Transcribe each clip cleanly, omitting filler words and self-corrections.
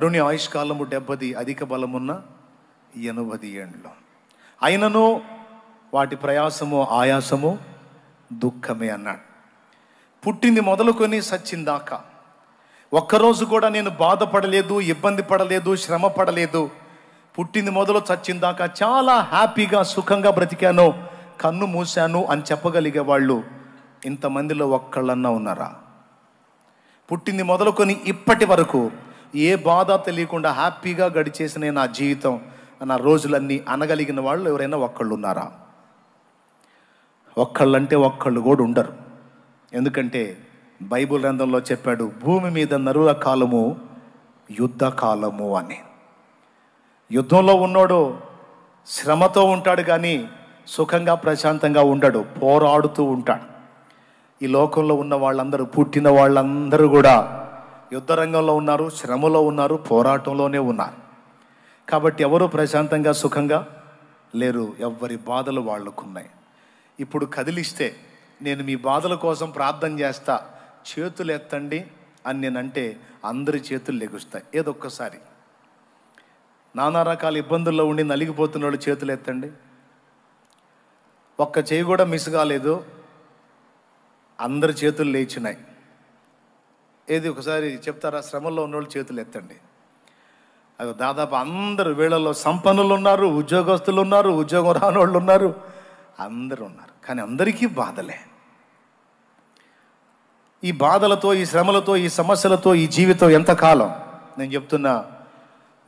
నరుని ఆయుష్కాలము 70, అధిక బలమున్న 80 ఏండ్లు. అయినను వాటి ప్రయాసము ఆయాసము దుఃఖమే అన్నాడు. పుట్టింది మొదలుకొని సచ్చిందాకా ఒక్కరోజు కూడా నేను బాధపడలేదు, ఇబ్బంది పడలేదు, శ్రమ పడలేదు. పుట్టింది మొదలు చచ్చిందాకా చాలా హ్యాపీగా సుఖంగా బ్రతికాను, కన్ను మూశాను అని చెప్పగలిగే వాళ్ళు ఇంతమందిలో ఒక్కళ్ళన్నా ఉన్నారా? పుట్టింది మొదలుకొని ఇప్పటి వరకు ఏ బాధ తెలియకుండా హ్యాపీగా గడిచేసిన నా జీవితం, నా రోజులన్నీ అనగలిగిన వాళ్ళు ఎవరైనా ఒక్కళ్ళు ఉన్నారా? ఒక్కళ్ళంటే ఒక్కళ్ళు కూడా ఉండరు. ఎందుకంటే బైబిల్ గ్రంథంలో చెప్పాడు, భూమి మీద నరుల కాలము యుద్ధ కాలము అని. యుద్ధంలో ఉన్నోడు శ్రమతో ఉంటాడు కానీ సుఖంగా ప్రశాంతంగా ఉండడు, పోరాడుతూ ఉంటాడు. ఈ లోకంలో ఉన్న వాళ్ళందరూ, పుట్టిన వాళ్ళందరూ కూడా యుద్ధ రంగంలో ఉన్నారు, శ్రమలో ఉన్నారు, పోరాటంలోనే ఉన్నారు. కాబట్టి ఎవరు ప్రశాంతంగా సుఖంగా లేరు. ఎవరి బాధలు వాళ్ళకున్నాయి. ఇప్పుడు కదిలిస్తే నేను మీ బాధల కోసం ప్రార్థన చేస్తా, చేతులు ఎత్తండి అని నేనంటే అందరి చేతులు లెగుస్తాయి. ఏదొక్కసారి నానా రకాల ఇబ్బందుల్లో ఉండి నలిగిపోతున్న వాళ్ళు చేతులు ఎత్తండి. ఒక్క చేయి కూడా మిస్ కాలేదు, అందరి చేతులు లేచినాయి. ఏది ఒకసారి చెప్తారా? శ్రమల్లో ఉన్నోళ్ళు చేతులు ఎత్తండి. అది దాదాపు అందరూ, వీళ్ళలో సంపన్నులు ఉన్నారు, ఉద్యోగస్తులు ఉన్నారు, ఉద్యోగం రాని వాళ్ళు ఉన్నారు, అందరూ ఉన్నారు. కానీ అందరికీ బాధలే. ఈ బాధలతో, ఈ శ్రమలతో, ఈ సమస్యలతో ఈ జీవితం ఎంతకాలం? నేను చెప్తున్నా,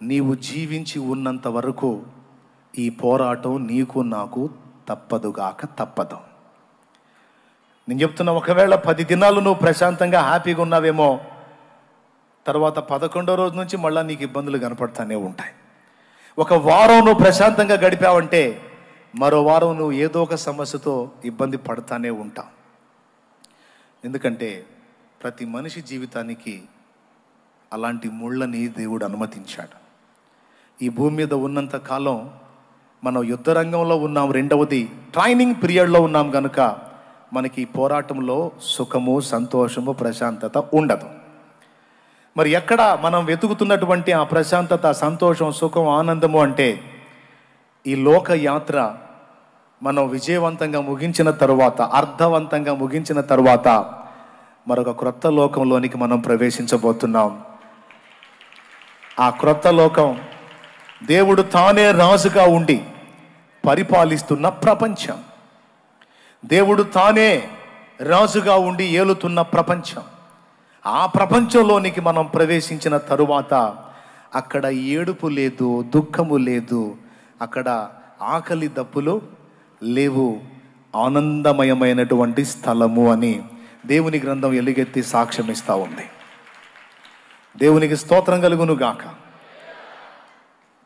నీవు జీవించి ఉన్నంత వరకు ఈ పోరాటం నీకు నాకు తప్పదుగాక తప్పదు. నేను చెప్తున్నా, ఒకవేళ 10 దినాలు నువ్వు ప్రశాంతంగా హ్యాపీగా ఉన్నావేమో, తర్వాత 11వ రోజు నుంచి మళ్ళీ నీకు ఇబ్బందులు కనపడతానే ఉంటాయి. ఒక వారం నువ్వు ప్రశాంతంగా గడిపావంటే మరో వారం నువ్వు ఏదో ఒక సమస్యతో ఇబ్బంది పడతానే ఉంటావు. ఎందుకంటే ప్రతి మనిషి జీవితానికి అలాంటి ముళ్ళని దేవుడు అనుమతించాడు. ఈ భూమి మీద ఉన్నంత కాలం మనం యుద్ధ రంగంలో ఉన్నాం. రెండవది ట్రైనింగ్ పీరియడ్లో ఉన్నాం కనుక మనకి ఈ పోరాటంలో సుఖము, సంతోషము, ప్రశాంతత ఉండదు. మరి ఎక్కడ మనం వెతుకుతున్నటువంటి ఆ ప్రశాంతత, సంతోషం, సుఖం, ఆనందము అంటే ఈ లోక యాత్ర మనం విజయవంతంగా ముగించిన తరువాత, అర్థవంతంగా ముగించిన తరువాత మరొక క్రొత్త లోకంలోనికి మనం ప్రవేశించబోతున్నాం. ఆ క్రొత్త లోకం దేవుడు తానే రాజుగా ఉండి పరిపాలిస్తున్న ప్రపంచం. దేవుడు తానే రాజుగా ఉండి ఏలుతున్న ప్రపంచం. ఆ ప్రపంచంలోనికి మనం ప్రవేశించిన తరువాత అక్కడ ఏడుపు లేదు, దుఃఖము లేదు, అక్కడ ఆకలి దప్పులు లేవు, ఆనందమయమైనటువంటి స్థలము అని దేవుని గ్రంథం ఎలుగెత్తి సాక్ష్యం ఇస్తూ ఉంది. దేవునికి స్తోత్రం కలుగును గాక.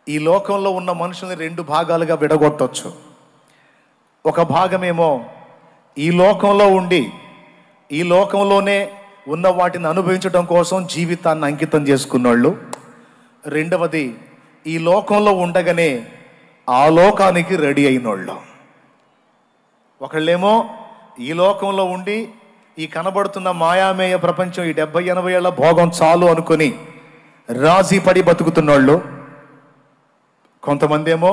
ఈ లోకంలో ఉన్న మనుషుల్ని 2 భాగాలుగా విడగొట్టవచ్చు. ఒక భాగమేమో ఈ లోకంలో ఉండి ఈ లోకంలోనే ఉన్న వాటిని అనుభవించడం కోసం జీవితాన్ని అంకితం చేసుకున్నోళ్ళు. రెండవది ఈ లోకంలో ఉండగానే ఆ లోకానికి రెడీ అయినోళ్ళు. ఒకళ్ళేమో ఈ లోకంలో ఉండి ఈ కనబడుతున్న మాయామేయ ప్రపంచం, ఈ 70-80 ఏళ్ల భోగం చాలు అనుకొని రాజీ పడి బతుకుతున్నోళ్ళు. కొంతమంది ఏమో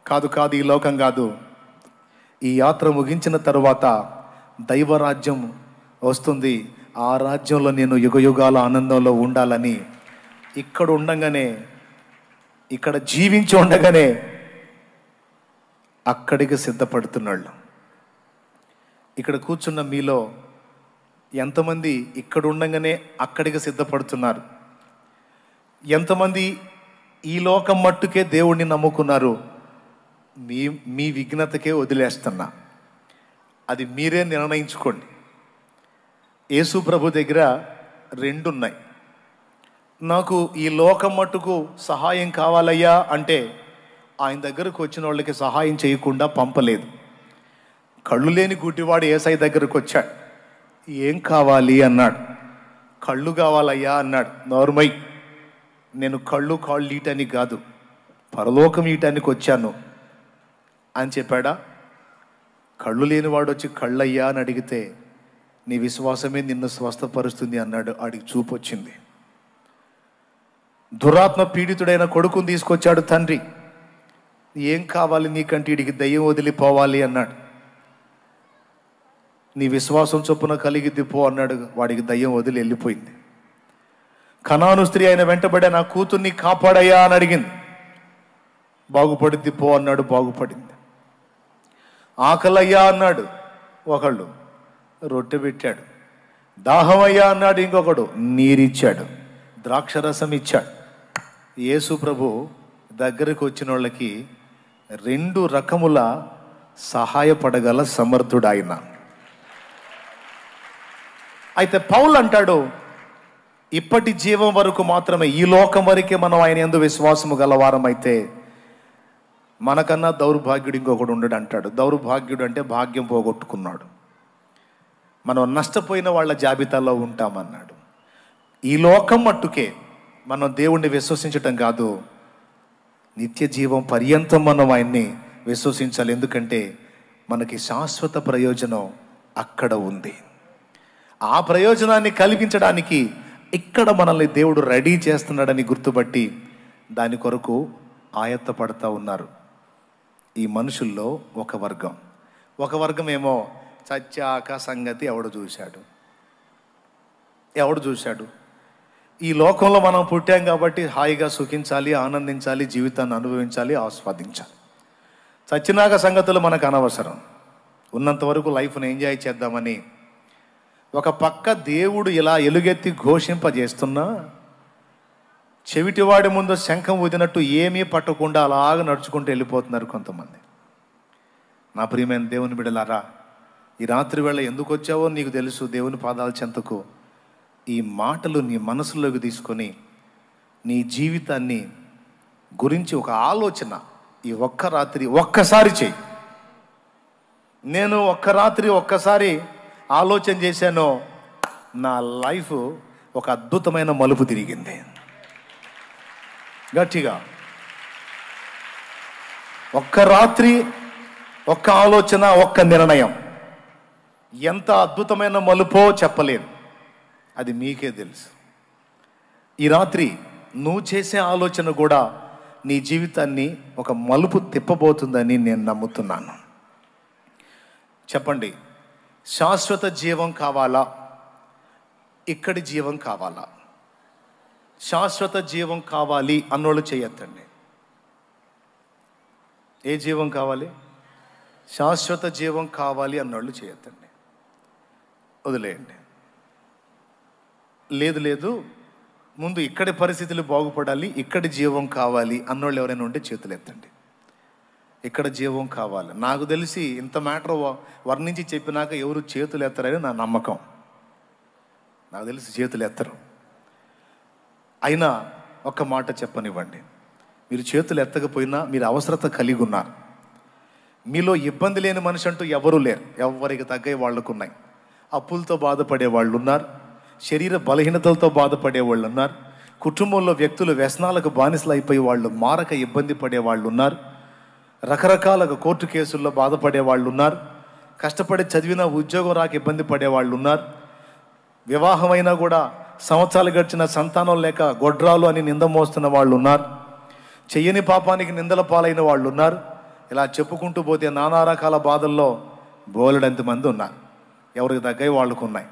కాదు కాదు, ఈ లోకం కాదు, ఈ యాత్ర ముగించిన తరువాత దైవరాజ్యం వస్తుంది, ఆ రాజ్యంలో నేను యుగయుగాల ఆనందంలో ఉండాలని ఇక్కడ ఉండగానే, ఇక్కడ జీవించి ఉండగానే అక్కడికి సిద్ధపడుతున్నాళ్ళు. ఇక్కడ కూర్చున్న మీలో ఎంతమంది ఇక్కడ ఉండగానే అక్కడికి సిద్ధపడుతున్నారు? ఎంతమంది ఈ లోకం మట్టుకే దేవుణ్ణి నమ్ముకున్నారు? మీ విఘ్నతకే వదిలేస్తున్నా, అది మీరే నిర్ణయించుకోండి. యేసు ప్రభు దగ్గర 2 ఉన్నాయి. నాకు ఈ లోకం మట్టుకు సహాయం కావాలయ్యా అంటే ఆయన దగ్గరకు వచ్చిన వాళ్ళకి సహాయం చేయకుండా పంపలేదు. కళ్ళు లేని గుడ్డివాడు యేసయ్య దగ్గరకు వచ్చాడు. ఏం కావాలి అన్నాడు. కళ్ళు కావాలయ్యా అన్నాడు. నోర్మై, నేను కళ్ళు కాళ్ళు ఈటానికి కాదు, పరలోకం ఈటానికి వచ్చాను అని చెప్పాడా? కళ్ళు లేనివాడు వచ్చి కళ్ళయ్యా అని అడిగితే నీ విశ్వాసమే నిన్ను స్వస్థపరుస్తుంది అన్నాడు. ఆడికి చూపు వచ్చింది. దురాత్మ పీడితుడైన కొడుకుని తీసుకొచ్చాడు తండ్రి. ఏం కావాలి నీకంటే వీడికి దయ్యం వదిలిపోవాలి అన్నాడు. నీ విశ్వాసం చొప్పున కలిగిద్ది పో అన్నాడు. వాడికి దయ్యం వదిలి వెళ్ళిపోయింది. కనాను స్త్రీ ఆయన వెంటబడే నా కూతుర్ని కాపాడయ్యా అని అడిగింది. బాగుపడిద్ది పో అన్నాడు, బాగుపడింది. ఆకలయ్యా అన్నాడు ఒకళ్ళు, రొట్టె పెట్టాడు. దాహమయ్యా అన్నాడు ఇంకొకడు, నీరిచ్చాడు, ద్రాక్షరసం ఇచ్చాడు. యేసు ప్రభు దగ్గరికి వచ్చిన వాళ్ళకి 2 రకముల సహాయపడగల సమర్థుడు ఆయన. అయితే పౌలు అంటాడు, ఇప్పటి జీవం వరకు మాత్రమే, ఈ లోకం వరకే మనం ఆయన యందు విశ్వాసము గలవారం అయితే మనకన్నా దౌర్భాగ్యుడు ఇంకొకడు ఉండడు అంటాడు. దౌర్భాగ్యుడు అంటే భాగ్యం పోగొట్టుకున్నాడు. మనం నష్టపోయిన వాళ్ళ జాబితాలో ఉంటామన్నాడు. ఈ లోకం మట్టుకే మనం దేవుణ్ణి విశ్వసించటం కాదు, నిత్య జీవం పర్యంతం మనం ఆయన్ని విశ్వసించాలి. ఎందుకంటే మనకి శాశ్వత ప్రయోజనం అక్కడ ఉంది. ఆ ప్రయోజనాన్ని కల్పించడానికి ఇక్కడ మనల్ని దేవుడు రెడీ చేస్తున్నాడని గుర్తుపట్టి దాని కొరకు ఆయత్తపడతా ఉన్నారు. ఈ మనుషుల్లో ఒక వర్గం ఏమో చచ్చాక సంగతి ఎవడు చూశాడు. ఈ లోకంలో మనం పుట్టాం కాబట్టి హాయిగా సుఖించాలి, ఆనందించాలి, జీవితాన్ని అనుభవించాలి, ఆస్వాదించాలి. చచ్చినాక సంగతులు మనకు అనవసరం. ఉన్నంత వరకు లైఫ్ను ఎంజాయ్ చేద్దామని ఒక పక్క దేవుడు ఇలా ఎలుగెత్తి ఘోషింపజేస్తున్నా చెవిటివాడి ముందు శంఖం ఊదినట్టు ఏమీ పట్టకుండా అలాగ నడుచుకుంటూ వెళ్ళిపోతున్నారు కొంతమంది. నా ప్రియమైన దేవుని బిడ్డలారా, ఈ రాత్రి వేళ ఎందుకు వచ్చావో నీకు తెలుసు. దేవుని పాదాల చెంతకు ఈ మాటలు నీ మనసులోకి తీసుకొని నీ జీవితాన్ని గురించి ఒక ఆలోచన ఈ ఒక్క రాత్రి ఒక్కసారి చెయ్యి. నేను ఒక్కసారి ఆలోచన చేశాను, నా లైఫ్ ఒక అద్భుతమైన మలుపు తిరిగింది. గట్టిగా ఒక్క రాత్రి, ఒక్క ఆలోచన, ఒక్క నిర్ణయం ఎంత అద్భుతమైన మలుపో చెప్పలేను, అది మీకే తెలుసు. ఈ రాత్రి నువ్వు చేసే ఆలోచన కూడా నీ జీవితాన్ని ఒక మలుపు తిప్పబోతుందని నేను నమ్ముతున్నాను. చెప్పండి, శాశ్వత జీవం కావాలా, ఇక్కడి జీవం కావాలా? శాశ్వత జీవం కావాలి అన్నోళ్ళు చేయొద్దండి. ఏ జీవం కావాలి? శాశ్వత జీవం కావాలి అన్నోళ్ళు చేయొద్దండి, వదిలేయండి. లేదు ముందు ఇక్కడి పరిస్థితులు బాగుపడాలి, ఇక్కడి జీవం కావాలి అన్నోళ్ళు ఎవరైనా ఉంటే చేతులు ఎత్తండి. ఇక్కడ జీవం కావాలి. నాకు తెలిసి ఇంత మ్యాటర్ వర్ణించి చెప్పినాక ఎవరు చేతులు ఎత్తరని నా నమ్మకం. నాకు తెలిసి చేతులు ఎత్తరు. అయినా ఒక్క మాట చెప్పనివ్వండి, మీరు చేతులు ఎత్తకపోయినా మీరు అవసరత కలిగి ఉన్నారు. మీలో ఇబ్బంది లేని మనిషి అంటూ ఎవరూ లేరు. ఎవరికి తగ్గ వాళ్ళకు ఉన్నాయి. అప్పులతో బాధపడే వాళ్ళు ఉన్నారు, శరీర బలహీనతలతో బాధపడే వాళ్ళు ఉన్నారు, కుటుంబంలో వ్యక్తులు వ్యసనాలకు బానిసలు అయిపోయి వాళ్ళు మారక ఇబ్బంది పడే వాళ్ళు ఉన్నారు, రకరకాలుగా కోర్టు కేసుల్లో బాధపడే వాళ్ళు ఉన్నారు, కష్టపడి చదివిన ఉద్యోగం రాక ఇబ్బంది పడే వాళ్ళు ఉన్నారు, వివాహమైనా కూడా సంవత్సరాలు గడిచిన సంతానం లేక గొడ్రాలు అని నింద మోస్తున్న వాళ్ళు ఉన్నారు, చెయ్యని పాపానికి నిందల పాలైన వాళ్ళు ఉన్నారు. ఇలా చెప్పుకుంటూ పోతే నానా రకాల బాధల్లో బోలెడంత మంది ఉన్నారు. ఎవరికి తగ్గవి వాళ్ళకు ఉన్నాయి.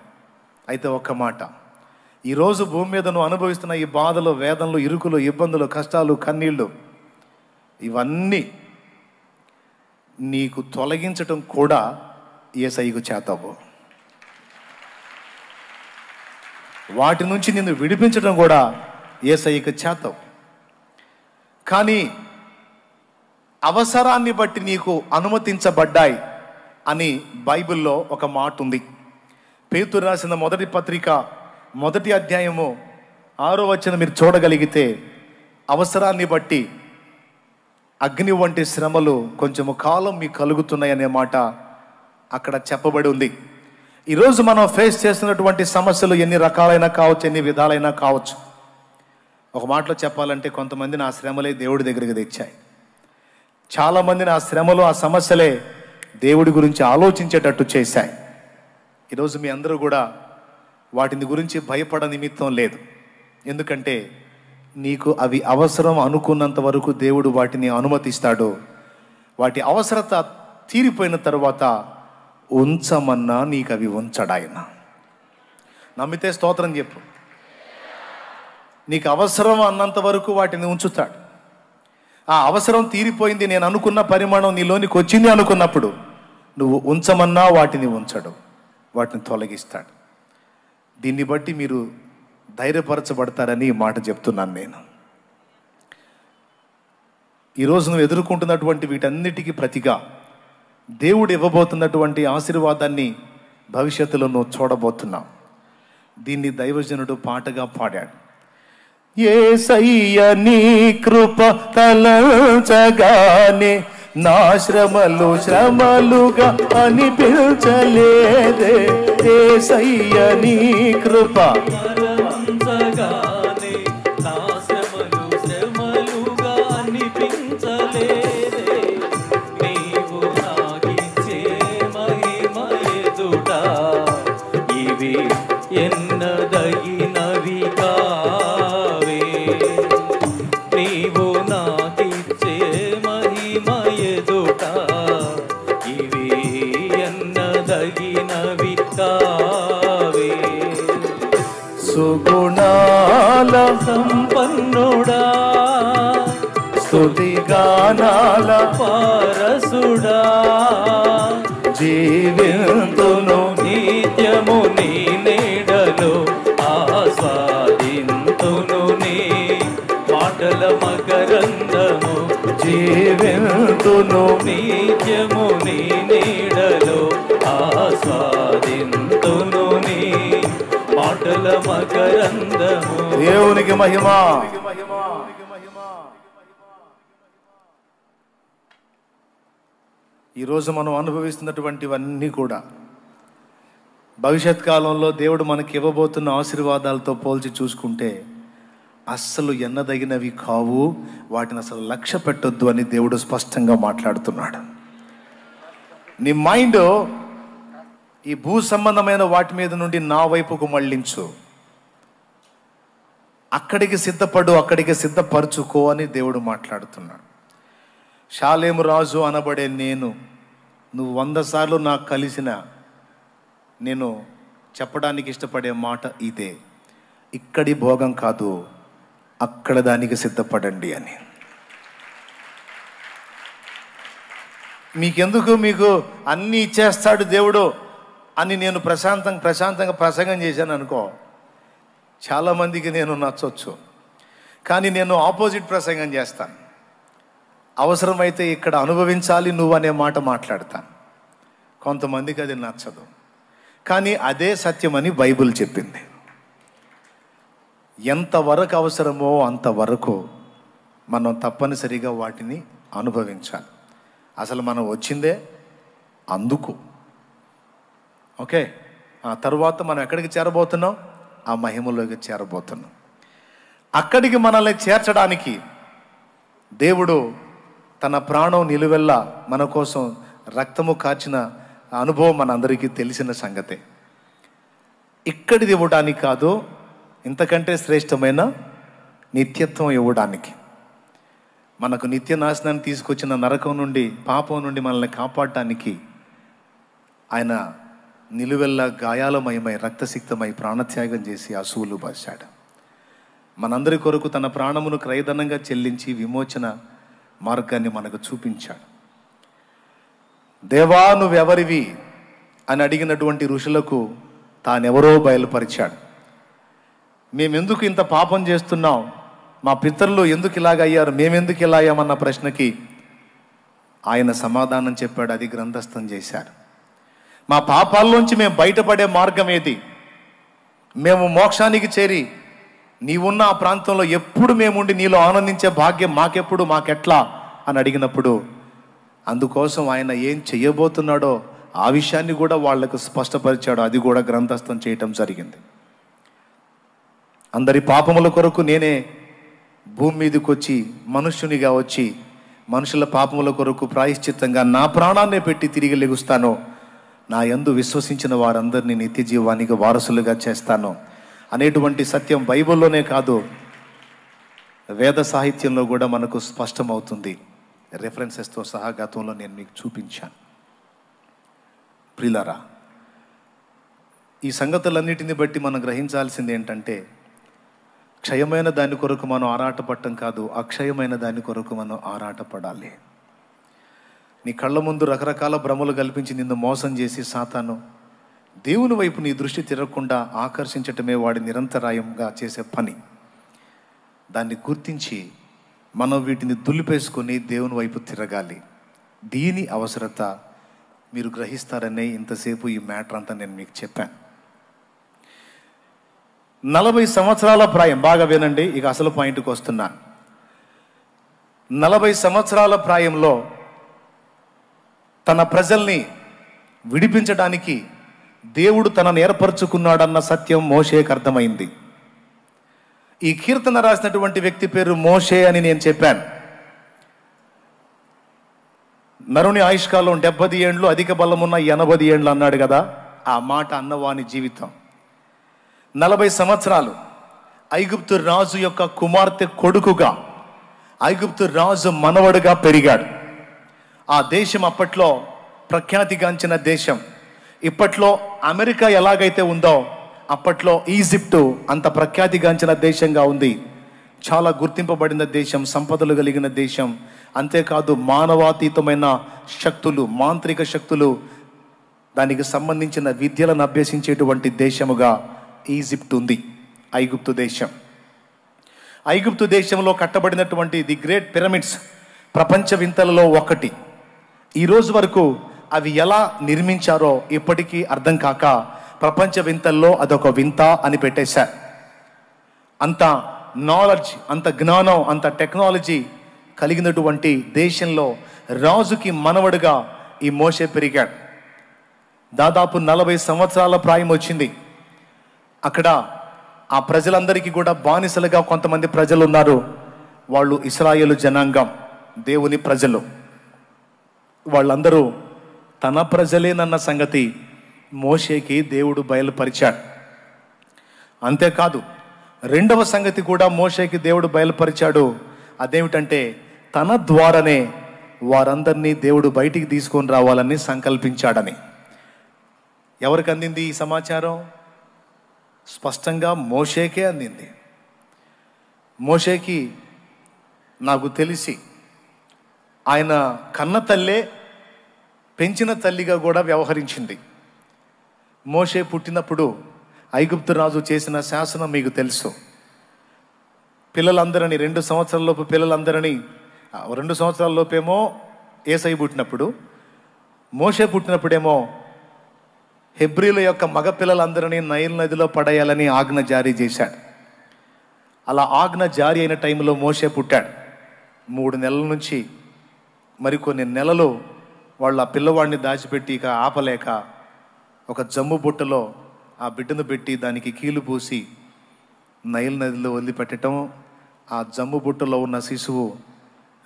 అయితే ఒక్క మాట, ఈరోజు భూమి మీద నువ్వు అనుభవిస్తున్న ఈ బాధలు, వేదనలు, ఇరుకులు, ఇబ్బందులు, కష్టాలు, కన్నీళ్ళు, ఇవన్నీ నీకు తొలగించటం కూడా యేసయ్యకు చేతవు. వాటి నుంచి నిన్ను విడిపించడం కూడా యేసయ్యకు చేతవు. కానీ అవసరాన్ని బట్టి నీకు అనుమతించబడ్డాయి అని బైబిల్లో ఒక మాట ఉంది. పేతురు రాసిన మొదటి పత్రిక 1వ అధ్యాయము 6వ వచనం మీరు చూడగలిగితే, అవసరాన్ని బట్టి అగ్ని వంటి శ్రమలు కొంచెము కాలం మీకు కలుగుతున్నాయనే మాట అక్కడ చెప్పబడి ఉంది. ఈరోజు మనం ఫేస్ చేస్తున్నటువంటి సమస్యలు ఎన్ని రకాలైనా కావచ్చు, ఎన్ని విధాలైనా కావచ్చు. ఒక మాటలో చెప్పాలంటే కొంతమందిని ఆ శ్రమలే దేవుడి దగ్గరికి తెచ్చాయి. చాలామందిని ఆ శ్రమలు, ఆ సమస్యలే దేవుడి గురించి ఆలోచించేటట్టు చేశాయి. ఈరోజు మీ అందరూ కూడా వాటిని గురించి భయపడ నిమిత్తం లేదు. ఎందుకంటే నీకు అవి అవసరం అనుకున్నంత వరకు దేవుడు వాటిని అనుమతిస్తాడు. వాటి అవసరత తీరిపోయిన తర్వాత ఉంచమన్నా నీకు అవి ఉంచడాయన. నమ్మితే స్తోత్రం చెప్పు. నీకు అవసరం అన్నంత వరకు వాటిని ఉంచుతాడు. ఆ అవసరం తీరిపోయింది, నేను అనుకున్న పరిమాణం నీలోనికి వచ్చింది అనుకున్నప్పుడు నువ్వు ఉంచమన్నా వాటిని ఉంచడు, వాటిని తొలగిస్తాడు. దీన్ని బట్టి మీరు ధైర్యపరచబడతారని ఈ మాట చెప్తున్నాను నేను. ఈరోజు నువ్వు ఎదుర్కొంటున్నటువంటి వీటన్నిటికీ ప్రతిగా దేవుడు ఇవ్వబోతున్నటువంటి ఆశీర్వాదాన్ని భవిష్యత్తులో నువ్వు చూడబోతున్నావు. దీన్ని దైవజనుడు పాటగా పాడాడు. యేసయ్య నీ కృప తలంచగానే నా శ్రమలు శ్రమలుగా అనిపించలేదే. యేసయ్య నీ కృప తలంచగానే నా శ్రమలు శ్రమలుగా అనిపించలేదే. నీవు నాకిచ్చే మహిమ ఎదుట ఇవి ఎన్నదగినవి కావే. నీవు నాకిచ్చే మహిమ ఎదుట ఇవి ఎన్నదగినవి కావే. సుగుణాల సంపన్నుడా స్తుతిగానాల పారసుడా జీవింతును నిత్యము నీ నీడలో ఆస్వాదింతును నీ మాటల మకరందము. జీవింతును నిత్యము నీ నీడలో ఆస్వాదింతును నీ మాటల మకరందము. దేవునికి మహిమ. ఈరోజు మనం అనుభవిస్తున్నటువంటివన్నీ కూడా భవిష్యత్ కాలంలో దేవుడు మనకి ఇవ్వబోతున్న ఆశీర్వాదాలతో పోల్చి చూసుకుంటే అస్సలు ఎన్నదగినవి కావు. వాటిని అసలు లక్ష్య పెట్టొద్దు అని దేవుడు స్పష్టంగా మాట్లాడుతున్నాడు. నీ మైండ్ ఈ భూ సంబంధమైన వాటి మీద నుండి నా వైపుకు మళ్ళించు, అక్కడికి సిద్ధపడు, అక్కడికి సిద్ధపరచుకో అని దేవుడు మాట్లాడుతున్నాడు. షాలేము రాజు అనబడే నువ్వు 100 సార్లు నాకు కలిసిన నేను చెప్పడానికి ఇష్టపడే మాట ఇదే: ఇక్కడి భోగం కాదు, అక్కడ దానికి సిద్ధపడండి అని. మీకు అన్నీ ఇచ్చేస్తాడు దేవుడు అని నేను ప్రశాంతంగా ప్రసంగం చేశాను అనుకో, చాలామందికి నేను నచ్చొచ్చు. కానీ నేను ఆపోజిట్ ప్రసంగం చేస్తాను. అవసరమైతే ఇక్కడ అనుభవించాలి నువ్వు అనే మాట మాట్లాడతాను. కొంతమందికి అది నచ్చదు, కానీ అదే సత్యమని బైబిల్ చెప్పింది. ఎంతవరకు అవసరమో అంతవరకు మనం తప్పనిసరిగా వాటిని అనుభవించాలి. అసలు మనం వచ్చిందే అందుకు. ఓకే, ఆ తర్వాత మనం ఎక్కడికి చేరబోతున్నాం? ఆ మహిమలోకి చేరబోతున్నాం. అక్కడికి మనల్ని చేర్చడానికి దేవుడు తన ప్రాణం నిలువెల్లా మన కోసం రక్తము కార్చిన అనుభవం మనందరికీ తెలిసిన సంగతే. ఇక్కడిది ఇవ్వడానికి కాదు, ఇంతకంటే శ్రేష్టమైన నిత్యత్వం ఇవ్వడానికి. మనకు నిత్య నాశనాన్ని తీసుకొచ్చిన నరకం నుండి, పాపం నుండి మనల్ని కాపాడటానికి ఆయన నిలువెల్లా గాయాలమయమై రక్తసిక్తమై ప్రాణత్యాగం చేసి అసూలు బాశాడు. మనందరి కొరకు తన ప్రాణమును క్రయధనంగా చెల్లించి విమోచన మార్గాన్ని మనకు చూపించాడు. దేవా నువ్వెవరివి అని అడిగినటువంటి ఋషులకు తానెవరో బయలుపరిచాడు. మేమెందుకు ఇంత పాపం చేస్తున్నాం, మా పితరులు ఎందుకు ఇలాగయ్యారు, మేమెందుకు ఇలా అయ్యామన్న ప్రశ్నకి ఆయన సమాధానం చెప్పాడు. అది గ్రంథస్థం చేశారు. మా పాపాల్లోంచి మేము బయటపడే మార్గం ఏది? మేము మోక్షానికి చేరి నీవున్న ఆ ప్రాంతంలో ఎప్పుడు మేముండి నీలో ఆనందించే భాగ్యం మాకెట్లా అని అడిగినప్పుడు అందుకోసం ఆయన ఏం చెయ్యబోతున్నాడో ఆ విషయాన్ని కూడా వాళ్లకు స్పష్టపరిచాడు. అది కూడా గ్రంథస్థం చేయటం జరిగింది. అందరి పాపముల కొరకు నేనే భూమి మీదకి వచ్చి మనుష్యునిగా వచ్చి మనుషుల పాపముల కొరకు ప్రాయశ్చిత్తంగా నా ప్రాణాన్నే పెట్టి తిరిగి లెగుస్తాను. నా యందు విశ్వసించిన వారందరినీ నిత్య జీవానికి వారసులుగా చేస్తాను అనేటువంటి సత్యం బైబిల్లోనే కాదు, వేద సాహిత్యంలో కూడా మనకు స్పష్టమవుతుంది. రెఫరెన్సెస్తో సహా గతంలో నేను మీకు చూపించాను. ప్రియులారా, ఈ సంగతులన్నిటిని బట్టి మనం గ్రహించాల్సింది ఏంటంటే, క్షయమైన దాని కొరకు మనం ఆరాటపడటం కాదు, అక్షయమైన దాని కొరకు మనం ఆరాటపడాలి. నీ కళ్ళ ముందు రకరకాల భ్రమలు కల్పించి నిన్ను మోసం చేసి సాతాను దేవుని వైపు నీ దృష్టి తిరగకుండా ఆకర్షించటమే వాడి నిరంతరాయంగా చేసే పని. దాన్ని గుర్తించి మనం వీటిని దులిపేసుకొని దేవుని వైపు తిరగాలి. దీని అవసరత మీరు గ్రహిస్తారనే ఇంతసేపు ఈ మ్యాటర్ అంతా నేను మీకు చెప్పాను. 40 సంవత్సరాల ప్రాయం, బాగా వినండి, ఇక అసలు పాయింట్కి వస్తున్నాను. 40 సంవత్సరాల ప్రాయంలో తన ప్రజల్ని విడిపించడానికి దేవుడు తనను ఏర్పరచుకున్నాడన్న సత్యం మోషేకి అర్థమైంది. ఈ కీర్తన రాసినటువంటి వ్యక్తి పేరు మోషే అని నేను చెప్పాను. నరుని ఆయుష్కాలం 70 ఏండ్లు, అధిక బలమున్న 80 ఏండ్లు అన్నాడు కదా. ఆ మాట అన్నవాని జీవితం 40 సంవత్సరాలు ఐగుప్తు రాజు యొక్క కుమార్తె కొడుకుగా, ఐగుప్తు రాజు మనవడుగా పెరిగాడు. ఆ దేశం అప్పట్లో ప్రఖ్యాతిగాంచిన దేశం. ఇప్పట్లో అమెరికా ఎలాగైతే ఉందో అప్పట్లో ఈజిప్టు అంత ప్రఖ్యాతిగాంచిన దేశంగా ఉంది. చాలా గుర్తింపబడిన దేశం, సంపదలు కలిగిన దేశం. అంతేకాదు మానవాతీతమైన శక్తులు, మాంత్రిక శక్తులు, దానికి సంబంధించిన విద్యలను అభ్యసించేటువంటి దేశముగా ఈజిప్ట్ ఉంది, ఐగుప్తు దేశం. ఐగుప్తు దేశంలో కట్టబడినటువంటి ది గ్రేట్ పిరమిడ్స్ ప్రపంచ వింతలలో ఒకటి. ఈరోజు వరకు అవి ఎలా నిర్మించారో ఇప్పటికీ అర్థం కాక ప్రపంచ వింతల్లో అదొక వింత అని పెట్టేశారు. అంత నాలెడ్జ్, అంత జ్ఞానం, అంత టెక్నాలజీ కలిగినటువంటి దేశంలో రాజుకి మనవడుగా ఈ మోషే పెరిగాడు. దాదాపు 40 సంవత్సరాల ప్రాయం వచ్చింది. అక్కడ ఆ ప్రజలందరికీ కూడా బానిసలుగా కొంతమంది ప్రజలు ఉన్నారు. వాళ్ళు ఇశ్రాయేలు జనాంగం, దేవుని ప్రజలు. వాళ్ళందరూ తన ప్రజలేనన్న సంగతి మోషేకి దేవుడు బయలుపరిచాడు. అంతేకాదు రెండవ సంగతి కూడా మోషేకి దేవుడు బయలుపరిచాడు. అదేమిటంటే తన ద్వారానే వారందరినీ దేవుడు బయటికి తీసుకొని రావాలని సంకల్పించాడని. ఎవరికి అందింది ఈ సమాచారం? స్పష్టంగా మోషేకే అందింది. మోషేకి నాకు తెలిసి ఆయన కన్న తల్లే పెంచిన తల్లిగా కూడా వ్యవహరించింది. మోషే పుట్టినప్పుడు ఐగుప్తు రాజు చేసిన శాసనం మీకు తెలుసు. పిల్లలందరినీ 2 సంవత్సరాలలోపు పిల్లలందరినీ 2 సంవత్సరాలలోపేమో ఏసై పుట్టినప్పుడు, మోషే పుట్టినప్పుడేమో హెబ్రీల యొక్క మగ పిల్లలందరినీ నైల్ నదిలో పడేయాలని ఆజ్ఞ జారీ చేశాడు. అలా ఆజ్ఞ జారీ అయిన టైంలో మోషే పుట్టాడు. 3 నెలల నుంచి మరికొన్ని నెలలు వాళ్ళు ఆ పిల్లవాడిని దాచిపెట్టి ఇక ఆపలేక ఒక జమ్ము బుట్టలో ఆ బిడ్డను పెట్టి దానికి కీలు పూసి నైల్ నదిలో వదిలిపెట్టడం. ఆ జమ్ము బుట్టలో ఉన్న శిశువు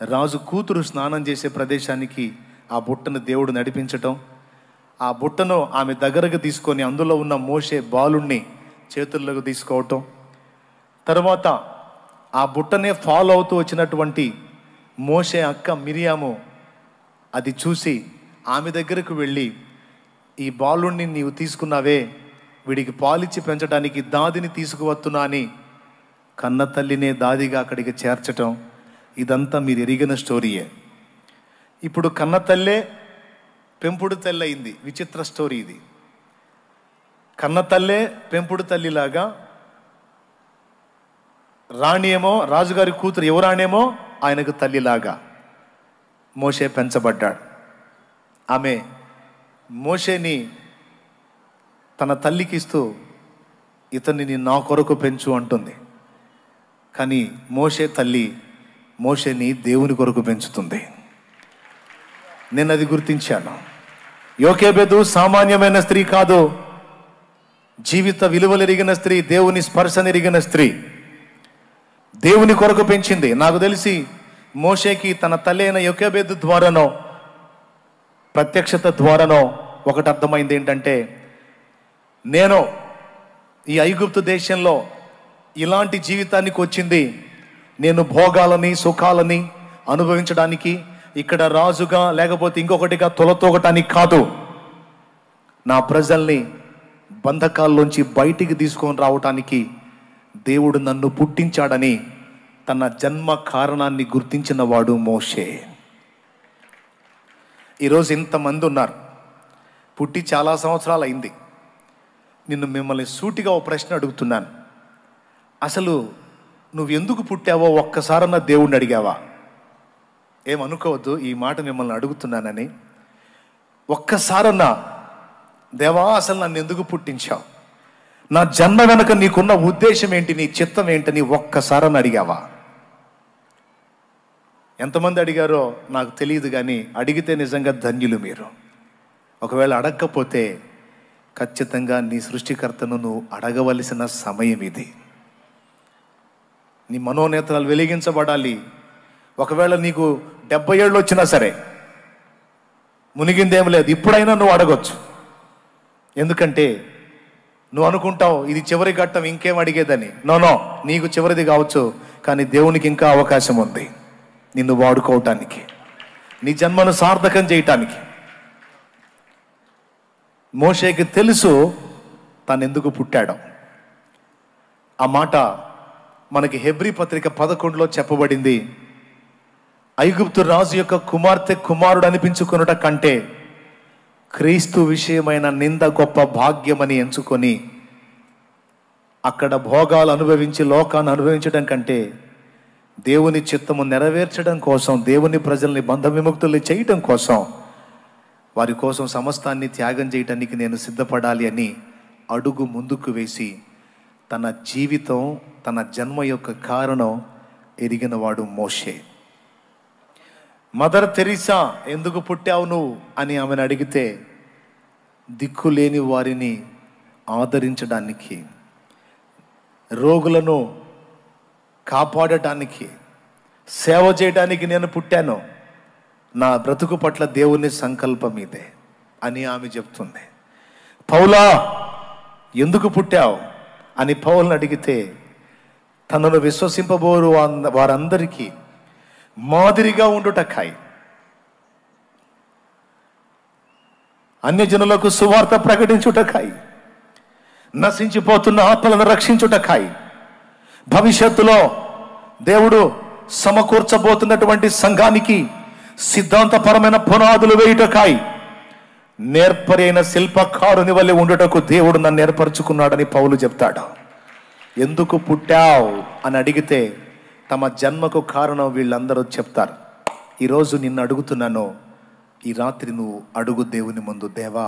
రాజు కూతురు స్నానం చేసే ప్రదేశానికి ఆ బుట్టను దేవుడు నడిపించటం. ఆ బుట్టను ఆమె దగ్గరకు తీసుకొని అందులో ఉన్న మోషే బాలుణ్ణి చేతుల్లోకి తీసుకోవటం. తర్వాత ఆ బుట్టనే ఫాలో అవుతూ వచ్చినటువంటి మోషే అక్క మిరియాము అది చూసి ఆమె దగ్గరకు వెళ్ళి, ఈ బాలుణ్ణి నీవు తీసుకున్నావే, వీడికి పాలిచ్చి పెంచడానికి దాదిని తీసుకువస్తున్నా అని కన్న తల్లినే దాదిగా అక్కడికి చేర్చటం. ఇదంతా మీరు ఎరిగిన స్టోరీయే. ఇప్పుడు కన్న తల్లే పెంపుడు తల్లి అయింది. విచిత్ర స్టోరీ ఇది. కన్న తల్లే పెంపుడు తల్లిలాగా, రాణి ఏమో రాజుగారి కూతురు యువరాణేమో ఆయనకు తల్లిలాగా మోషే పెంచబడ్డాడు. ఆమె మోషేని తన తల్లికి ఇస్తూ ఇతన్ని నా కొరకు పెంచు అంటుంది. కానీ మోషే తల్లి మోషేని దేవుని కొరకు పెంచుతుంది. నేను అది గుర్తించాను. యోకేబెదు సామాన్యమైన స్త్రీ కాదు, జీవిత విలువలెరిగిన స్త్రీ, దేవుని స్పర్శనెరిగిన స్త్రీ. దేవుని కొరకు పెంచింది. నాకు తెలిసి మోషేకి తన తల్లి అయిన యోకేబెదు ద్వారానో ప్రత్యక్షత ద్వారానో ఒకటి అర్థమైంది. ఏంటంటే, నేను ఈ ఐగుప్తు దేశంలో ఇలాంటి జీవితానికి వచ్చింది నేను భోగాలని సుఖాలని అనుభవించడానికి, ఇక్కడ రాజుగా లేకపోతే ఇంకొకటిగా తొలతోగటానికి కాదు. నా ప్రజల్ని బంధకాల్లోంచి బయటికి తీసుకొని రావటానికి దేవుడు నన్ను పుట్టించాడని తన జన్మ కారణాన్ని గుర్తించిన వాడు మోషే. ఈరోజు ఇంతమంది ఉన్నారు, పుట్టి చాలా సంవత్సరాలు అయింది. మిమ్మల్ని సూటిగా ఓ ప్రశ్న అడుగుతున్నాను. అసలు నువ్వు ఎందుకు పుట్టావో ఒక్కసారన్నా దేవుణ్ణి అడిగావా? ఏమనుకోవద్దు, ఈ మాట మిమ్మల్ని అడుగుతున్నానని. ఒక్కసారన్నా దేవా అసలు నన్ను ఎందుకు పుట్టించావు, నా జన్మ వెనక నీకున్న ఉద్దేశం ఏంటి, నీ చిత్తం ఏంటని ఒక్కసారన్నా అడిగావా? ఎంతమంది అడిగారో నాకు తెలియదు, కానీ అడిగితే నిజంగా ధన్యులు మీరు. ఒకవేళ అడగకపోతే ఖచ్చితంగా నీ సృష్టికర్తను నువ్వు అడగవలసిన సమయం ఇది. నీ మనోనేత్రాలు వెలిగించబడాలి. ఒకవేళ నీకు 70 ఏళ్ళు వచ్చినా సరే మునిగిందేం లేదు, ఇప్పుడైనా నువ్వు అడగొచ్చు. ఎందుకంటే నువ్వు అనుకుంటావు ఇది చివరి ఘట్టం, ఇంకేం అడిగేదని. నో, నీకు చివరిది కావచ్చు, కానీ దేవునికి ఇంకా అవకాశం ఉంది నిన్ను వాడుకోవటానికి, నీ జన్మను సార్థకం చేయటానికి. మోషేకి తెలుసు తాను ఎందుకు పుట్టాడో. ఆ మాట మనకి హెబ్రీ పత్రిక 11లో చెప్పబడింది. ఐగుప్తు రాజు యొక్క కుమారుడు అనిపించుకొనుట కంటే క్రీస్తు విషయమైన నింద గొప్ప భాగ్యమని ఎంచుకొని అక్కడ భోగాలు అనుభవించి లోకాన్ని అనుభవించడం కంటే దేవుని చిత్తము నెరవేర్చడం కోసం, దేవుని ప్రజల్ని బంధ విముక్తుల్ని చేయటం కోసం, వారి కోసం సమస్తాన్ని త్యాగం చేయటానికి నేను సిద్ధపడాలి అని అడుగు ముందుకు వేసి తన జీవితం, తన జన్మ యొక్క కారణం ఎరిగినవాడు మోషే. మదర్ తెరీసా ఎందుకు పుట్టావు నువ్వు అని ఆమెను అడిగితే దిక్కులేని వారిని ఆదరించడానికి, రోగులను కాపాడటానికి, సేవ చేయడానికి నేను పుట్టాను, నా బ్రతుకు పట్ల దేవుని సంకల్పం ఇదే అని ఆమె చెప్తుంది. పౌలా ఎందుకు పుట్టావు అని పౌలను అడిగితే తనను విశ్వసింపబోరు వారందరికీ మాదిరిగా ఉండుటకాయి, అన్యజనులకు సువార్త ప్రకటించుటకాయి, నశించిపోతున్న ఆత్మలను రక్షించుటకాయి, భవిష్యత్తులో దేవుడు సమకూర్చబోతున్నటువంటి సంఘానికి సిద్ధాంతపరమైన పునాదులు వేయుటకాయి, నేర్పరైన శిల్పకారుని వల్లే ఉండుటకు దేవుడు నన్ను ఏర్పరచుకున్నాడని పౌలు చెప్తాడు. ఎందుకు పుట్టావు అని అడిగితే తమ జన్మకు కారణం వీళ్ళందరూ చెప్తారు. ఈరోజు నిన్ను అడుగుతున్నాను, ఈ రాత్రి నువ్వు అడుగు దేవుని ముందు, దేవా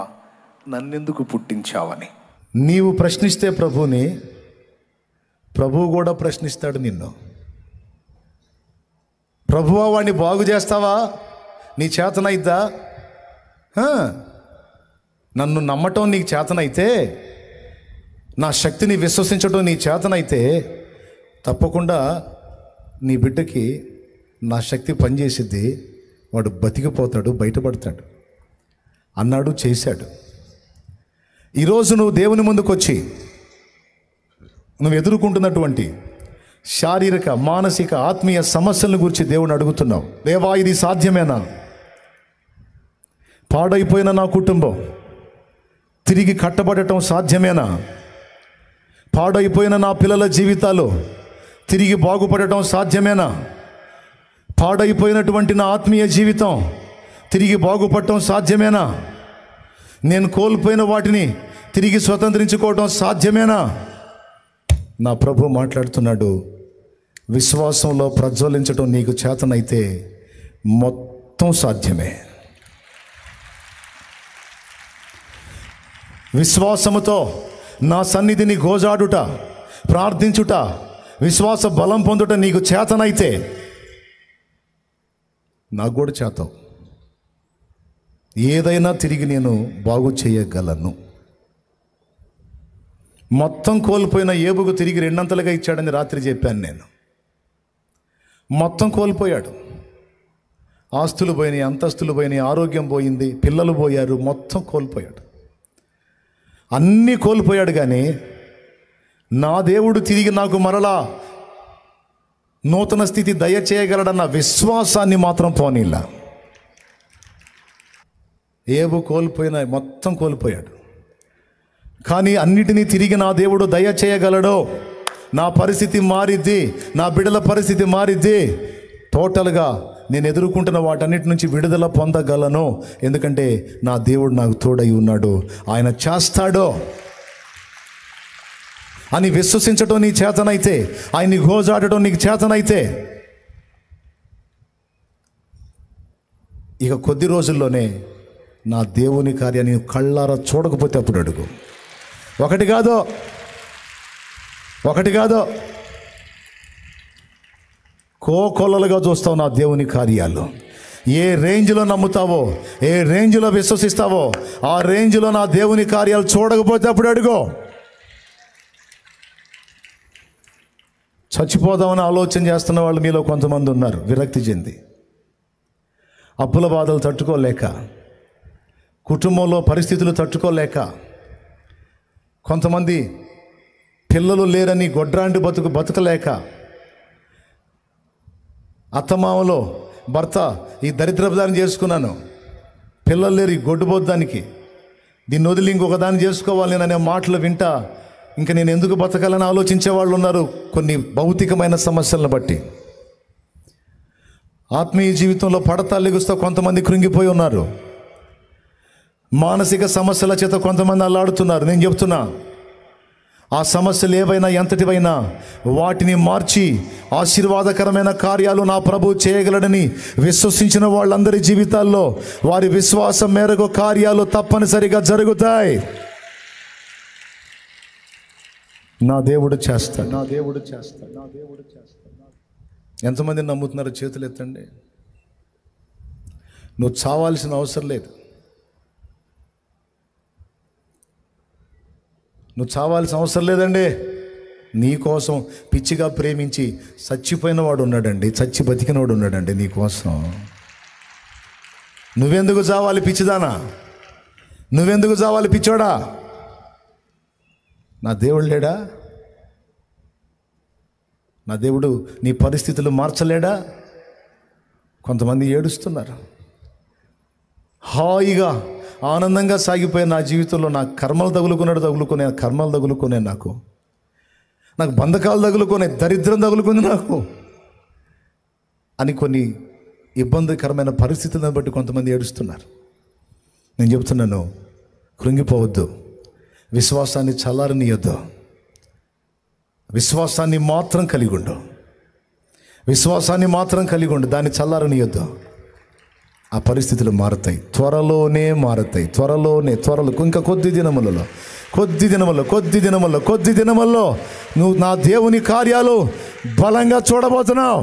నన్నెందుకు పుట్టించావని. నీవు ప్రశ్నిస్తే ప్రభువుని, ప్రభువు కూడా ప్రశ్నిస్తాడు నిన్ను. ప్రభువా వాడిని బాగు చేస్తావా, నీ చేతనైద్దా? నన్ను నమ్మటం నీకు చేతనైతే, నా శక్తిని విశ్వసించడం నీ చేతనైతే తప్పకుండా నీ బిడ్డకి నా శక్తి పనిచేసిద్ది, వాడు బతికిపోతాడు, బయటపడతాడు అన్నాడు, చేశాడు. ఈరోజు నువ్వు దేవుని ముందుకు వచ్చి నువ్వు ఎదుర్కొంటున్నటువంటి శారీరక, మానసిక, ఆత్మీయ సమస్యలను గురించి దేవుని అడుగుతున్నావు. దేవా ఇది సాధ్యమేనా? పాడైపోయిన నా కుటుంబం తిరిగి కట్టబడటం సాధ్యమేనా? పాడైపోయిన నా పిల్లల జీవితాలు తిరిగి బాగుపడటం సాధ్యమేనా? పాడైపోయినటువంటి నా ఆత్మీయ జీవితం తిరిగి బాగుపడటం సాధ్యమేనా? నేను కోల్పోయిన వాటిని తిరిగి స్వతంత్రించుకోవటం సాధ్యమేనా? నా ప్రభు మాట్లాడుతున్నాడు, విశ్వాసంలో ప్రజ్వలించటం నీకు చేతనైతే మొత్తం సాధ్యమే. విశ్వాసముతో నా సన్నిధిని గోజాడుట, ప్రార్థించుట, విశ్వాస బలం పొందుట నీకు చేతనైతే నాకు కూడా చేతావు. ఏదైనా తిరిగి నేను బాగు చేయగలను. మొత్తం కోల్పోయిన ఏబుకు తిరిగి 2 ఇచ్చాడని రాత్రి చెప్పాను నేను. మొత్తం కోల్పోయాడు, ఆస్తులు పోయినాయి, అంతస్తులు పోయినాయి, ఆరోగ్యం పోయింది, పిల్లలు పోయారు, మొత్తం కోల్పోయాడు, అన్నీ కోల్పోయాడు. కానీ నా దేవుడు తిరిగి నాకు మరలా నూతన స్థితి దయచేయగలడన్న విశ్వాసాన్ని మాత్రం పోనీలా. ఏవో కోల్పోయినా మొత్తం కోల్పోయాడు. కానీ అన్నిటినీ తిరిగి నా దేవుడు దయచేయగలడు. నా పరిస్థితి మారిద్ది, నా బిడ్డల పరిస్థితి మారిద్ది. టోటల్గా నేను ఎదుర్కొంటున్న వాటన్నిటి నుంచి విడుదల పొందగలను. ఎందుకంటే నా దేవుడు నాకు తోడై ఉన్నాడు, ఆయన చేస్తాడో అని విశ్వసించడం నీ చేతనైతే, ఆయన్ని గోజాడటం నీకు చేతనైతే, ఇక కొద్ది రోజుల్లోనే నా దేవుని కార్యాన్ని కళ్ళారా చూడకపోతే అప్పుడు అడుగు. ఒకటి కాదో కోకొల్లలుగా చూస్తావు నా దేవుని కార్యాలు. ఏ రేంజ్లో నమ్ముతావో, ఏ రేంజ్లో విశ్వసిస్తావో, ఆ రేంజ్లో నా దేవుని కార్యాలు చూడకపోతే అప్పుడు అడుగు. చచ్చిపోదామని ఆలోచన చేస్తున్న వాళ్ళు మీలో కొంతమంది ఉన్నారు, విరక్తి చెంది, అప్పుల బాధలు తట్టుకోలేక, కుటుంబంలో పరిస్థితులు తట్టుకోలేక, కొంతమంది పిల్లలు లేరని గొడ్రాంటి బతకలేక, అత్తమామలో భర్త ఈ దరిద్రపు చేసుకున్నాను, పిల్లలు లేరు ఈ గొడ్డుబోద్దానికి, దీన్ని వదిలి ఇంకొక దాన్ని చేసుకోవాలి నేను అనే మాటలు వింటా ఇంకా నేను ఎందుకు బతకాలని ఆలోచించే వాళ్ళు ఉన్నారు. కొన్ని భౌతికమైన సమస్యలను బట్టి ఆత్మీయ జీవితంలో పడతా లెగుస్తూ కొంతమంది కృంగిపోయి ఉన్నారు. మానసిక సమస్యల చేత కొంతమంది అల్లాడుతున్నారు. నేను చెప్తున్నా, ఆ సమస్యలు ఏవైనా ఎంతటివైనా వాటిని మార్చి ఆశీర్వాదకరమైన కార్యాలు నా ప్రభు చేయగలడని విశ్వసించిన వాళ్ళందరి జీవితాల్లో వారి విశ్వాసం మేరకు కార్యాలు తప్పనిసరిగా జరుగుతాయి. నా దేవుడు చేస్తాడు. ఎంతమంది నమ్ముతున్నారో చేతులు ఎత్తండి. నువ్వు చావాల్సిన అవసరం లేదు. నువ్వు చావాల్సిన అవసరం లేదండి. నీ కోసం పిచ్చిగా ప్రేమించి చచ్చిపోయిన వాడు ఉన్నాడండి, చచ్చి బతికినవాడు ఉన్నాడండి నీ కోసం. నువ్వెందుకు చావాలి పిచ్చిదానా? నువ్వెందుకు చావాలి పిచ్చోడా? నా దేవుడు లేడా? నా దేవుడు నీ పరిస్థితులు మార్చలేడా? కొంతమంది ఏడుస్తున్నారు. హాయిగా ఆనందంగా సాగిపోయే నా జీవితంలో నా కర్మలు తగులుకునే నాకు బంధకాలు తగులుకునే, దరిద్రం తగులుకుంది నాకు అని కొన్ని ఇబ్బందికరమైన పరిస్థితులను బట్టి కొంతమంది ఏడుస్తున్నారు. నేను చెప్తున్నాను, కృంగిపోవద్దు. విశ్వాసాన్ని చల్లారనీయొద్దు. విశ్వాసాన్ని మాత్రం కలిగి ఉండు. దాన్ని చల్లారనీయొద్దు. ఆ పరిస్థితులు మారుతాయి, త్వరలోనే మారుతాయి. త్వరలో ఇంకా కొద్ది దినముల్లో నువ్వు నా దేవుని కార్యాలు బలంగా చూడబోతున్నావు.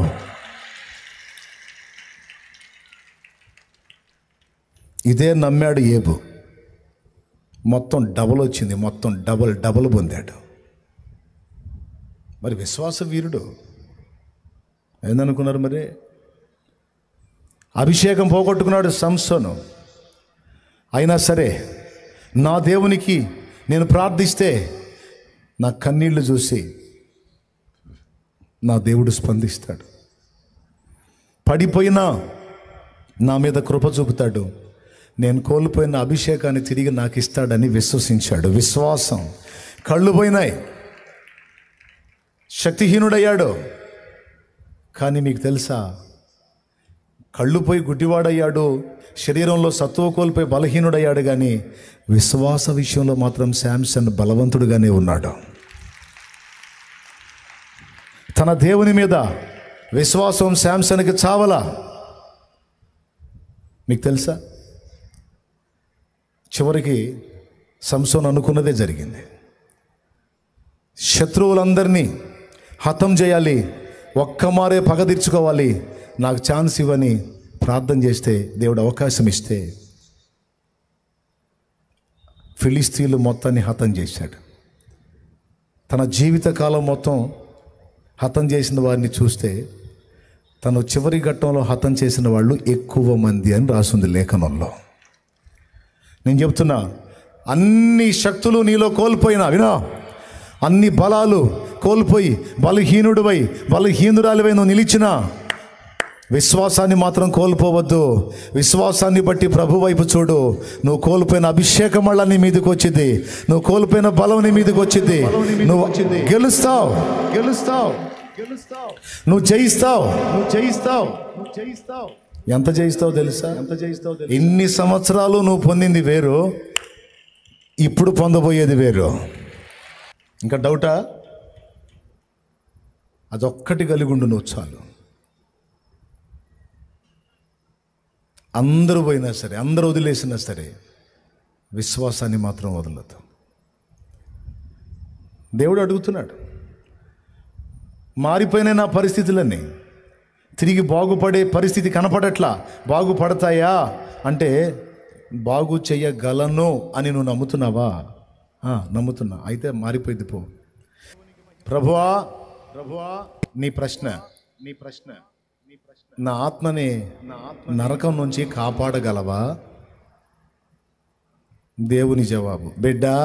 ఇదే నమ్మాడు ఏబు. మొత్తం డబుల్ వచ్చింది, మొత్తం డబుల్ పొందాడు. మరి విశ్వాస వీరుడు ఏందనుకున్నారు? మరి అభిషేకం పోగొట్టుకున్నాడు సంసోను. అయినా సరే నా దేవునికి నేను ప్రార్థిస్తే నా కన్నీళ్లు చూసి నా దేవుడు స్పందిస్తాడు. పడిపోయినా నా మీద కృప చూపుతాడు. నేను కోల్పోయిన అభిషేకాన్ని తిరిగి నాకు ఇస్తాడని విశ్వసించాడు. విశ్వాసం. కళ్ళు పోయినాయి, శక్తిహీనుడయ్యాడు. కానీ మీకు తెలుసా, కళ్ళు పోయి గుడ్డివాడయ్యాడు, శరీరంలో సత్తువ కోల్పోయి బలహీనుడయ్యాడు. కానీ విశ్వాస విషయంలో మాత్రం శాంసన్ బలవంతుడుగానే ఉన్నాడు. తన దేవుని మీద విశ్వాసం శాంసన్కి చావలా. మీకు తెలుసా, చివరికి సంసోను అనుకున్నదే జరిగింది. శత్రువులందరినీ హతం చేయాలి, ఒక్కమారే పగ తీర్చుకోవాలి, నాకు ఛాన్స్ ఇవ్వని ప్రార్థన చేస్తే, దేవుడు అవకాశం ఇస్తే ఫిలిస్తీన్లు మొత్తాన్ని హతం చేశాడు. తన జీవితకాలం మొత్తం హతం చేసిన వారిని చూస్తే తను చివరి ఘట్టంలో హతం చేసిన వాళ్ళు ఎక్కువ మంది అని రాసింది లేఖనంలో. నేను చెప్తున్నా, అన్ని శక్తులు నీలో కోల్పోయినా, వినా, అన్ని బలాలు కోల్పోయి బలహీనురాలివై నువ్వు నిలిచినా విశ్వాసాన్ని మాత్రం కోల్పోవద్దు. విశ్వాసాన్ని బట్టి ప్రభు వైపు చూడు. నువ్వు కోల్పోయిన అభిషేకం మళ్ళా నీ మీదకి వచ్చింది. నువ్వు కోల్పోయిన బలం నీ మీదకి వచ్చింది. నువ్వు గెలుస్తావు. నువ్వు జయిస్తావు. ఎంత జయిస్తావు తెలుసా? ఇన్ని సంవత్సరాలు నువ్వు పొందింది వేరు, ఇప్పుడు పొందబోయేది వేరు. ఇంకా డౌటా? అదొక్కటి కలిగి ఉండు నువ్వు చాలు. అందరూ పోయినా సరే, అందరూ వదిలేసినా సరే, విశ్వాసాన్ని మాత్రం వదలదు. దేవుడు అడుగుతున్నాడు, మారిపోయిన నా పరిస్థితులన్నీ తిరిగి బాగుపడే పరిస్థితి కనపడట్లా. బాగుపడతాయా అంటే బాగు చెయ్యగలను అని నువ్వు నమ్ముతున్నావా? నమ్ముతున్నా. అయితే మారిపోయింది పో. ప్రభువా నీ ప్రశ్న నా ఆత్మని నరకం నుంచి కాపాడగలవా? దేవుని జవాబు, బిడ్డా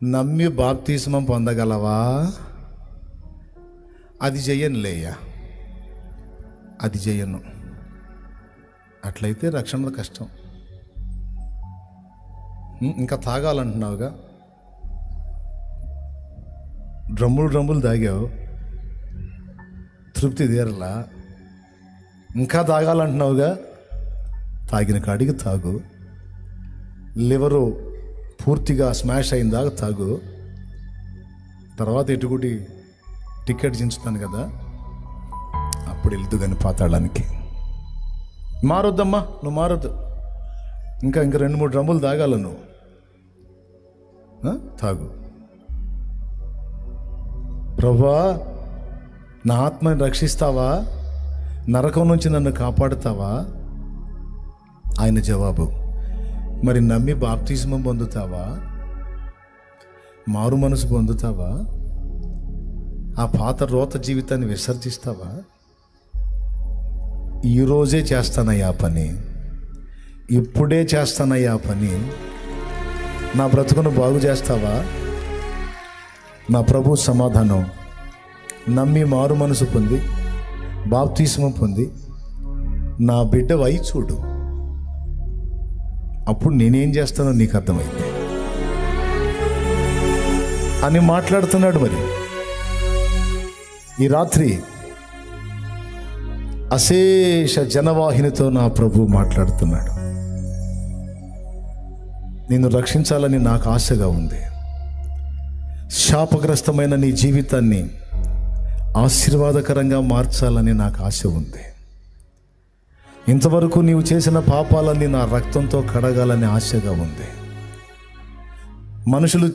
నమ్మి బాప్తిస్మం పొందగలవా? అది చెయ్యనులేయ్యా, అది చెయ్యను. అట్లయితే రక్షణ కష్టం. ఇంకా తాగాలంటున్నావుగా, డ్రమ్ములు తాగావు, తృప్తి తీరలా. ఇంకా తాగాలంటున్నావుగా, తాగిన కాడికి తాగు. లివరు పూర్తిగా స్మాష్ అయిన దాకా తాగు. తర్వాత ఎటుకుటి టికెట్ చించుతాను కదా, అప్పుడు వెళ్తూ కానీ పాతాళానికి. మారొద్దమ్మా, నువ్వు మారొద్దు. ఇంకా 2-3 డ్రమ్ములు తాగాల నువ్వు. తాగు. ప్రభువా నా ఆత్మని రక్షిస్తావా? నరకం నుంచి నన్ను కాపాడుతావా? ఆయన జవాబు, మరి నమ్మి బాప్తిస్మం పొందుతావా? మారు మనసు పొందుతావా? ఆ పాత రోత జీవితాన్ని విసర్జిస్తావా? ఈరోజే చేస్తానయ్యా పని, ఇప్పుడే చేస్తానయ్యా పని. నా బ్రతుకును బాగు చేస్తావా? నా ప్రభు సమాధానం, నమ్మి మారు మనసు పొంది బాప్తిస్మం పొంది నా బిడ్డ వై చూడు, అప్పుడు నేనేం చేస్తానో నీకు అర్థమైంది అని మాట్లాడుతున్నాడు. మరి ఈ రాత్రి అశేష జనవాహినితో నా ప్రభు మాట్లాడుతున్నాడు. నిన్ను రక్షించాలని నాకు ఆశగా ఉంది. శాపగ్రస్తమైన నీ జీవితాన్ని ఆశీర్వాదకరంగా మార్చాలని నాకు ఆశ ఉంది. ఇంతవరకు నీవు చేసిన పాపాలన్నీ నా రక్తంతో కడగాలని ఆశగా ఉంది. మనుషులు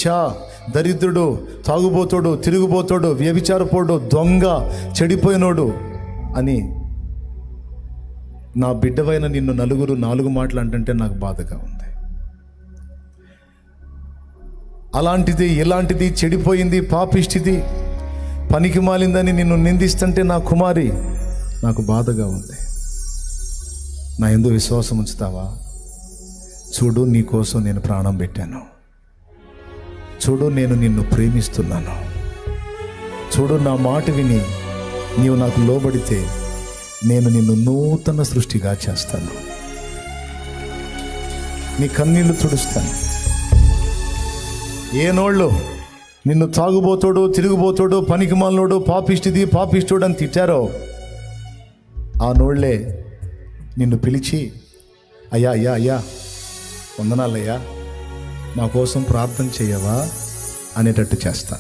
చా, దరిద్రుడు, తాగుబోతోడు, తిరుగుబోతోడు, వ్యభిచారపోడు, దొంగ, చెడిపోయినోడు అని నా బిడ్డవైన నిన్ను నలుగురు 4 మాటలు అంటుంటే నాకు బాధగా ఉంది. అలాంటిది ఇలాంటిది చెడిపోయింది, పాపిష్టిది, పనికి మాలిందని నిన్ను నిందిస్తుంటే నా కుమారి నాకు బాధగా ఉంది. నా యందు విశ్వాసం ఉంచుతావా? చూడు, నీ కోసం నేను ప్రాణం పెట్టాను. చూడు, నేను నిన్ను ప్రేమిస్తున్నాను. చూడు, నా మాట విని నీవు నాకు లోబడితే నేను నిన్ను నూతన సృష్టిగా చేస్తాను. నీ కన్నీళ్లు తుడుస్తాను. ఏ నోళ్ళు నిన్ను తాగుబోతోడు, తిరుగుబోతోడు, పనికిమాలినోడు, పాపిష్టుడు అని తిట్టారో ఆ నోళ్లే నిన్ను పిలిచి, అయ్యా వందనాలయ్యా, మా కోసం ప్రార్థన చేయవా అనేటట్టు చేస్తా.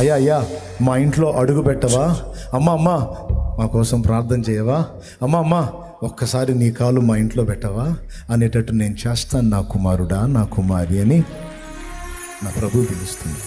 అయ్యా మా ఇంట్లో అడుగు పెట్టవా? అమ్మ మా కోసం ప్రార్థన చేయవా? అమ్మ ఒక్కసారి నీ కాలు మా ఇంట్లో పెట్టవా అనేటట్టు నేను చేస్తాను నా కుమారుడా, నా కుమారి అని నా ప్రభు పిలుస్తుంది.